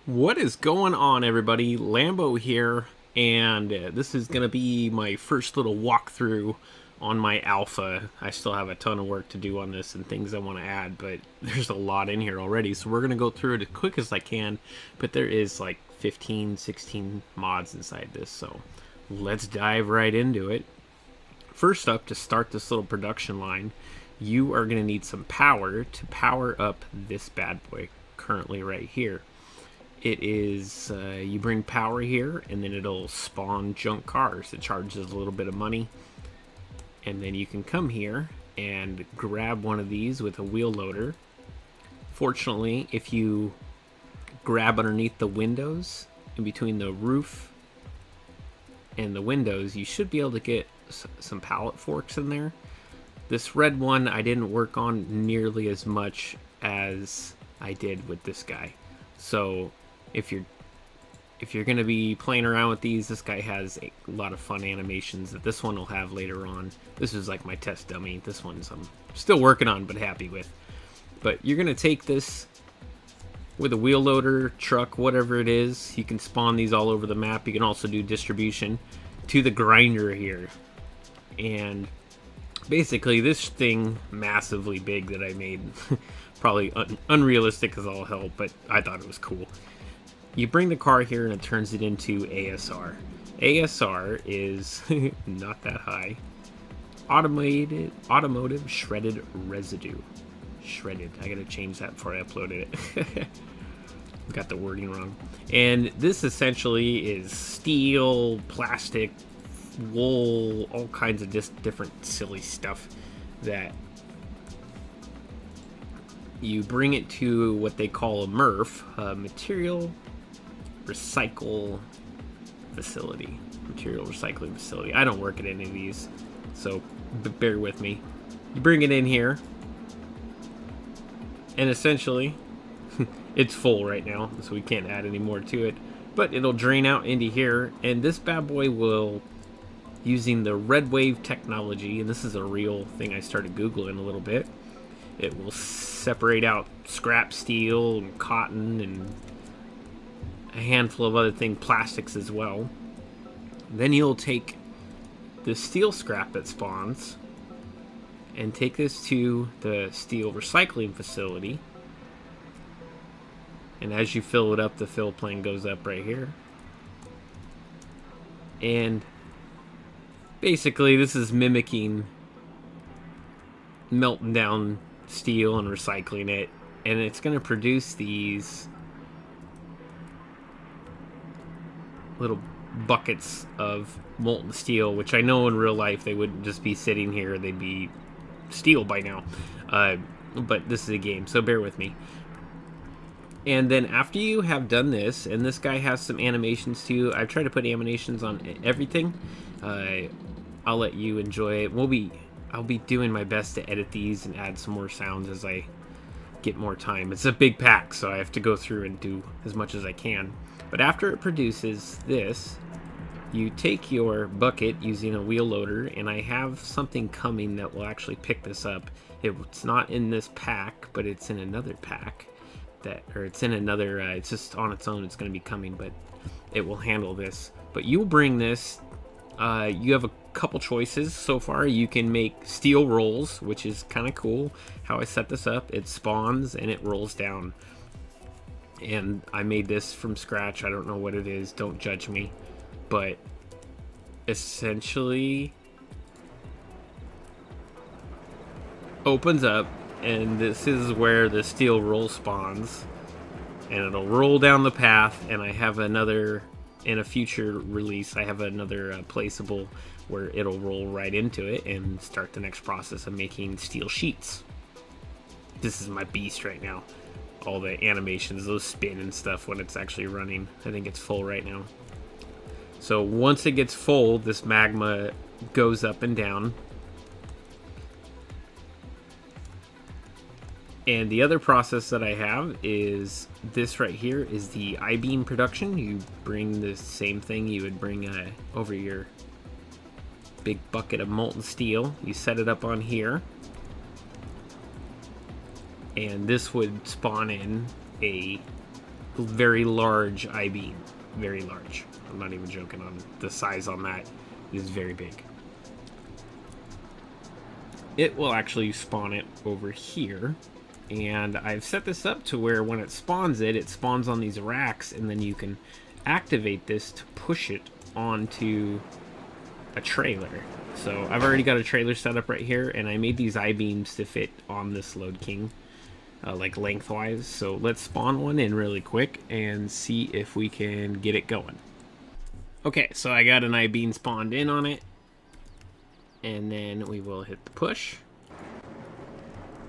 What is going on, everybody? Lambo here, and this is going to be my first little walkthrough on my alpha. I still have a ton of work to do on this and things I want to add, but there's a lot in here already, so we're going to go through it as quick as I can, but there is like 15, 16 mods inside this, so let's dive right into it. First up, to start this little production line, you are going to need some power to power up this bad boy currently right here. It is, you bring power here, and then it'll spawn junk cars. It charges a little bit of money. And then you can come here and grab one of these with a wheel loader. Fortunately, if you grab underneath the windows, in between the roof and the windows, you should be able to get some pallet forks in there. This red one I didn't work on nearly as much as I did with this guy. So if you're going to be playing around with these, this guy has a lot of fun animations that this one will have later on. This is like my test dummy. This one's I'm still working on but happy with. But you're going to take this with a wheel loader, truck, whatever it is. You can spawn these all over the map. You can also do distribution to the grinder here. And basically this thing, massively big, that I made, probably unrealistic as all hell, but I thought it was cool. You bring the car here and it turns it into ASR. ASR is not that high. Automotive shredded residue. Shredded. I gotta change that before I uploaded it. Got the wording wrong. And this essentially is steel, plastic, wool, all kinds of just different silly stuff that you bring it to what they call a MRF, material recycle facility. Material recycling facility. I don't work at any of these, so bear with me. You bring it in here, and essentially it's full right now, so we can't add any more to it, but it'll drain out into here, and this bad boy will, using the red wave technology, and this is a real thing I started googling a little bit, it will separate out scrap steel and cotton and a handful of other things, plastics as well. Then you'll take the steel scrap that spawns and take this to the steel recycling facility. And as you fill it up, the fill plane goes up right here. And basically this is mimicking melting down steel and recycling it, and it's going to produce these little buckets of molten steel, which I know in real life they wouldn't just be sitting here, they'd be steel by now, but this is a game, so bear with me. And then after you have done this, and this guy has some animations too, I've tried to put animations on everything. I'll let you enjoy it. I'll be doing my best to edit these and add some more sounds as I get more time. It's a big pack, so I have to go through and do as much as I can. But after it produces this, you take your bucket using a wheel loader, and I have something coming that will actually pick this up. It's not in this pack, but it's in another pack. It's in another, it's just on its own, it's going to be coming, but it will handle this. But you'll bring this, you have a couple choices so far. You can make steel rolls, which is kind of cool how I set this up. It spawns and it rolls down. And I made this from scratch. I don't know what it is, don't judge me. But essentially opens up, and this is where the steel roll spawns, and it'll roll down the path. And I have another, in a future release, I have another placeable where it'll roll right into it and start the next process of making steel sheets. This is my beast right now. All the animations, those spin and stuff when it's actually running. I think it's full right now. So once it gets full, this magma goes up and down. And the other process that I have is this right here is the I-beam production. You bring the same thing you would bring over your big bucket of molten steel. You set it up on here. And this would spawn in a very large I-beam. Very large. I'm not even joking on the size on that. It is very big. It will actually spawn it over here. And I've set this up to where when it spawns it spawns on these racks, and then you can activate this to push it onto a trailer. So I've already got a trailer set up right here, and I made these I-beams to fit on this Lodeking, like lengthwise. So let's spawn one in really quick and see if we can get it going. Okay, so I got an I-beam spawned in on it, and then we will hit the push.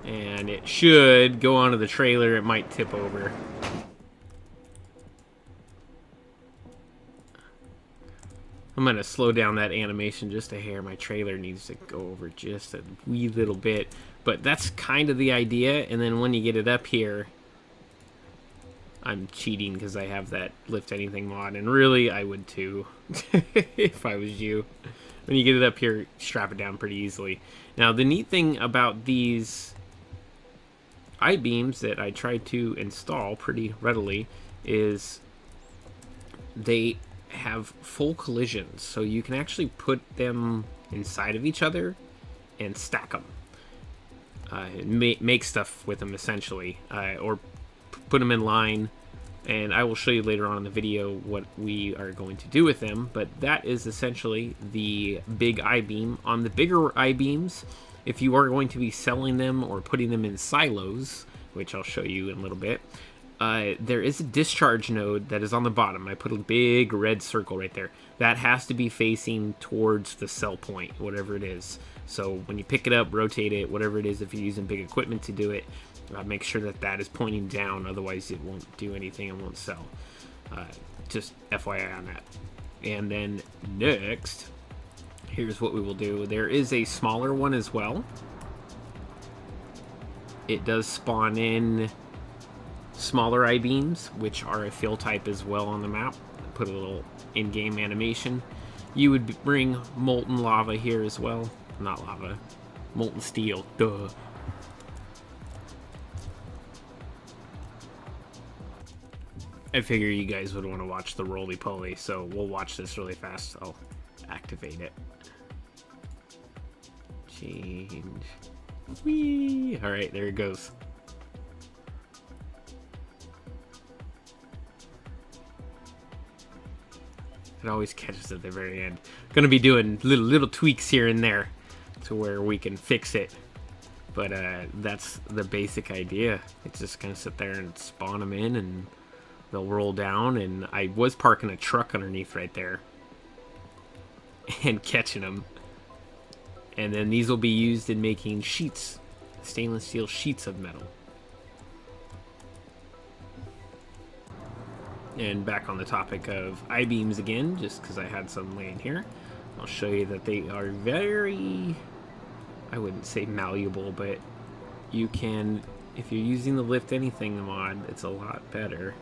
And it should go onto the trailer. It might tip over. I'm going to slow down that animation just a hair. My trailer needs to go over just a wee little bit. But that's kind of the idea. And then when you get it up here, I'm cheating because I have that lift anything mod. And really, I would too, if I was you. When you get it up here, strap it down pretty easily. Now, the neat thing about these I-beams that I tried to install pretty readily is they have full collisions, so you can actually put them inside of each other and stack them, make stuff with them essentially, or put them in line. And I will show you later on in the video what we are going to do with them, but that is essentially the big I-beam. On the bigger I-beams, if you are going to be selling them or putting them in silos, which I'll show you in a little bit, there is a discharge node that is on the bottom. I put a big red circle right there. That has to be facing towards the sell point, whatever it is. So when you pick it up, rotate it, whatever it is, if you're using big equipment to do it, make sure that that is pointing down. Otherwise, it won't do anything and won't sell. Just FYI on that. And then next, here's what we will do. There is a smaller one as well. It does spawn in smaller I-beams, which are a fill type as well on the map. Put a little in-game animation. You would bring molten lava here as well. Not lava, molten steel. Duh. I figure you guys would want to watch the roly-poly, so we'll watch this really fast. I'll activate it. Change. Whee! Alright, there it goes. It always catches at the very end. Gonna be doing little tweaks here and there to where we can fix it. But that's the basic idea. It's just gonna sit there and spawn them in, and they'll roll down. And I was parking a truck underneath right there and catching them. And then these will be used in making sheets, stainless steel sheets of metal. And back on the topic of I-beams again, just because I had some laying here, I'll show you that they are very, I wouldn't say malleable, but you can, if you're using the lift anything mod, it's a lot better.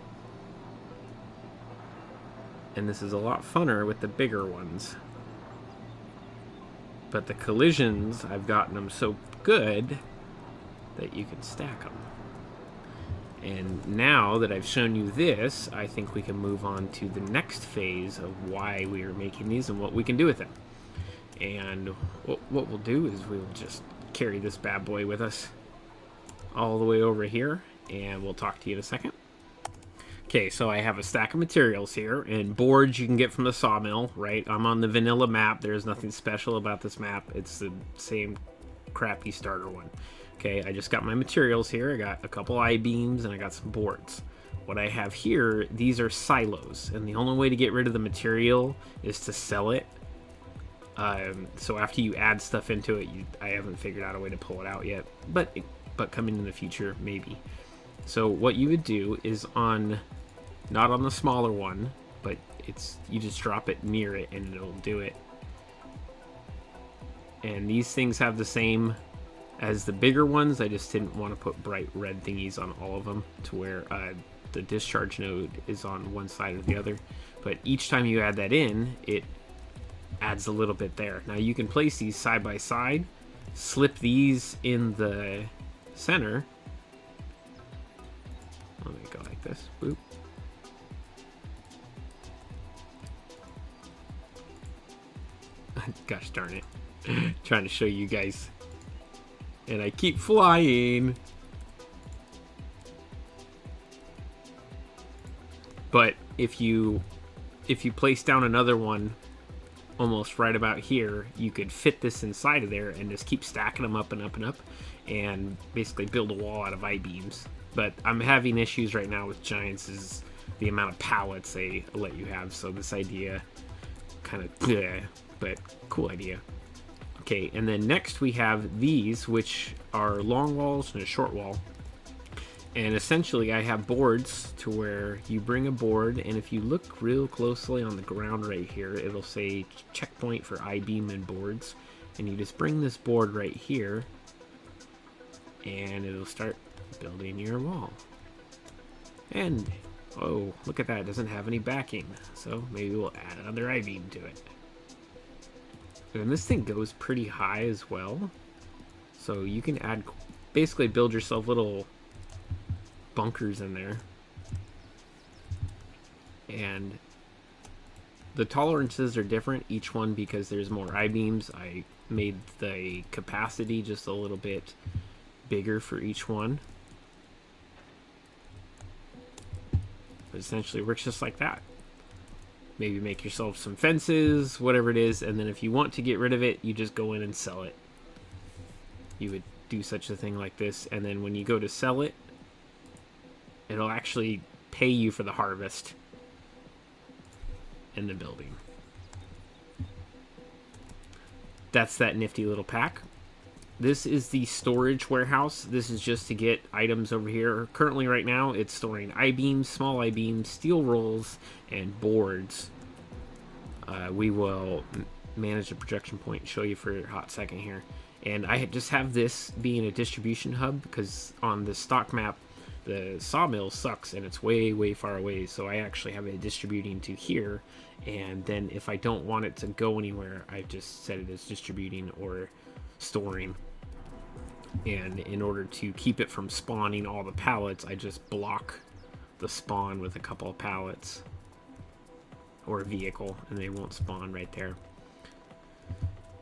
And this is a lot funner with the bigger ones. But the collisions, I've gotten them so good that you can stack them. And now that I've shown you this, I think we can move on to the next phase of why we are making these and what we can do with them. And what we'll do is we'll just carry this bad boy with us all the way over here, and we'll talk to you in a second. Okay, so I have a stack of materials here, and boards you can get from the sawmill, right? I'm on the vanilla map. There's nothing special about this map. It's the same crappy starter one. Okay, I just got my materials here. I got a couple I-beams and I got some boards. What I have here, these are silos, and the only way to get rid of the material is to sell it. So after you add stuff into it, I haven't figured out a way to pull it out yet, but coming in the future, maybe. So what you would do is not on the smaller one, but you just drop it near it and it'll do it. And these things have the same as the bigger ones. I just didn't want to put bright red thingies on all of them to where the discharge node is on one side or the other. But each time you add that in, it adds a little bit there. Now you can place these side by side, slip these in the center. Let me go like this. Boop. Gosh darn it. Trying to show you guys. And I keep flying. But if you place down another one almost right about here, you could fit this inside of there and just keep stacking them up and up and up and basically build a wall out of I-beams. But I'm having issues right now with giants is the amount of pallets they let you have, so this idea kind of bleh, but cool idea. Okay, and then next we have these, which are long walls and a short wall. And essentially I have boards to where you bring a board, and if you look real closely on the ground right here, it'll say checkpoint for I-beam and boards. And you just bring this board right here, and it'll start building your wall. And, oh, look at that, it doesn't have any backing. So maybe we'll add another I-beam to it. And this thing goes pretty high as well. So you can add, basically build yourself little bunkers in there. And the tolerances are different each one because there's more I-beams. I made the capacity just a little bit bigger for each one. But essentially it works just like that. Maybe make yourself some fences, whatever it is, and then if you want to get rid of it, you just go in and sell it. You would do such a thing like this, and then when you go to sell it, it'll actually pay you for the harvest in the building. That's that nifty little pack. This is the storage warehouse. This is just to get items over here. Currently right now it's storing I-beams, small I-beams, steel rolls, and boards. We will manage the projection point and show you for a hot second here. And I just have this being a distribution hub because on the stock map the sawmill sucks and it's way far away, so I actually have it distributing to here, and then if I don't want it to go anywhere, I just set it as distributing or storing. And in order to keep it from spawning all the pallets, I just block the spawn with a couple of pallets or a vehicle, and they won't spawn right there.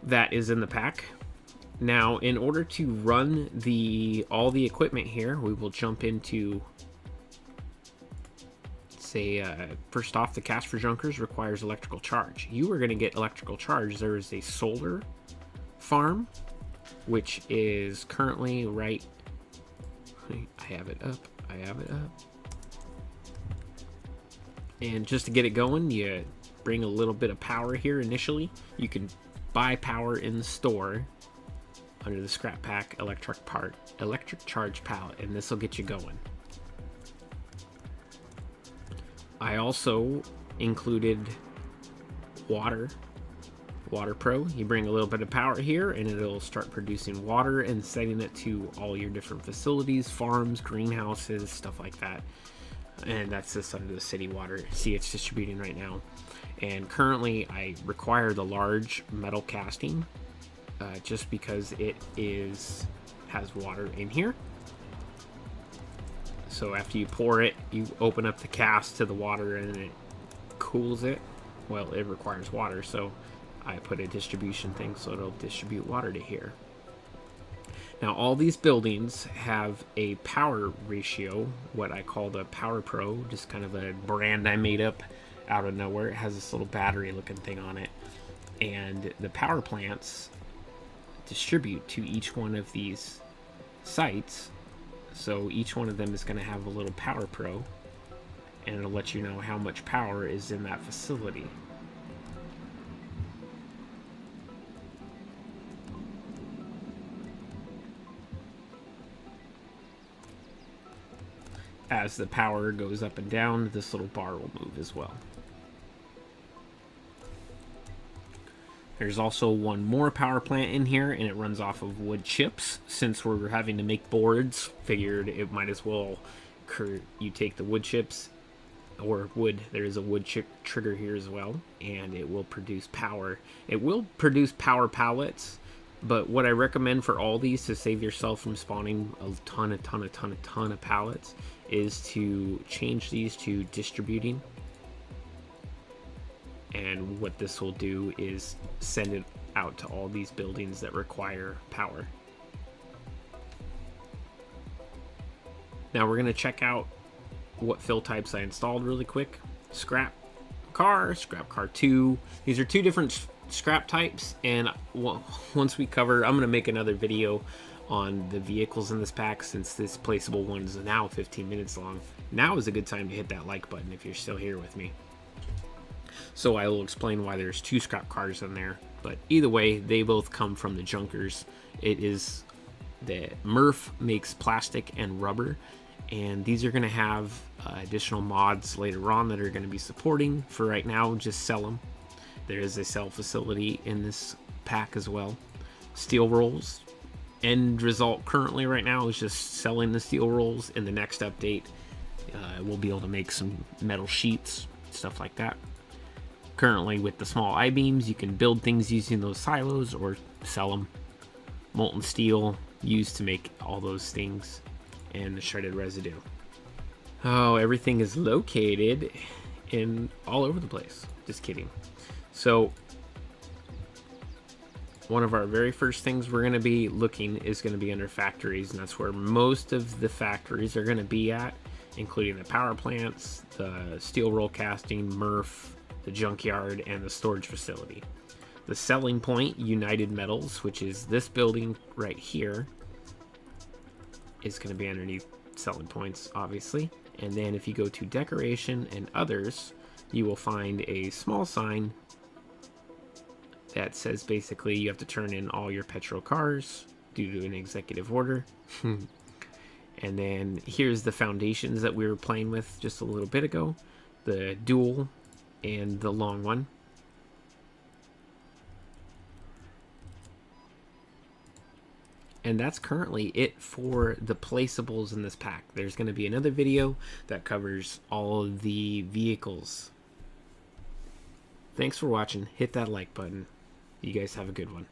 That is in the pack. Now, in order to run all the equipment here, we will jump into, say, first off, the cast for junkers requires electrical charge. You are going to get electrical charge. There is a solar farm, which is currently right, I have it up. And just to get it going, you bring a little bit of power here initially. You can buy power in the store under the scrap pack electric charge pallet, and this will get you going. I also included water pro. You bring a little bit of power here and it'll start producing water and setting it to all your different facilities, farms, greenhouses, stuff like that. And that's just under the city water. See, it's distributing right now. And currently I require the large metal casting just because it has water in here. So after you pour it, you open up the cast to the water and it cools it. Well, it requires water, so I put a distribution thing so it'll distribute water to here. Now all these buildings have a power ratio, what I call the Power Pro, just kind of a brand I made up out of nowhere. It has this little battery looking thing on it, and the power plants distribute to each one of these sites. So each one of them is going to have a little Power Pro, and it'll let you know how much power is in that facility. As the power goes up and down, this little bar will move as well. There's also one more power plant in here, and it runs off of wood chips. Since we're having to make boards, figured it might as well you take the wood chips, or wood, there is a wood chip trigger here as well, and it will produce power. It will produce power pallets, but what I recommend for all these to save yourself from spawning a ton of pallets is to change these to distributing. And what this will do is send it out to all these buildings that require power. Now we're going to check out what fill types I installed really quick. Scrap car 2. These are two different scrap types, and once we cover, I'm going to make another video on the vehicles in this pack, since this placeable one is now 15 minutes long. Now is a good time to hit that like button if you're still here with me. So I will explain why there's 2 scrap cars in there, but either way, they both come from the Junkers. It is the Murph makes plastic and rubber, and these are going to have additional mods later on that are going to be supporting. For right now, just sell them. There is a sell facility in this pack as well. Steel rolls. End result currently right now is just selling the steel rolls. In the next update, we'll be able to make some metal sheets, stuff like that. Currently, with the small I-beams, you can build things using those silos or sell them. Molten steel used to make all those things, and the shredded residue. Oh, everything is located in all over the place. Just kidding. So one of our very first things we're going to be looking is going to be under factories, and that's where most of the factories are going to be at, including the power plants, the steel roll casting, Murph, the junkyard, and the storage facility. The selling point, United Metals, which is this building right here, is going to be underneath selling points, obviously. And then if you go to decoration and others, you will find a small sign that says basically you have to turn in all your petrol cars due to an executive order. And then here's the foundations that we were playing with just a little bit ago, the dual and the long one. And that's currently it for the placeables in this pack. There's going to be another video that covers all of the vehicles. Thanks for watching. Hit that like button. You guys have a good one.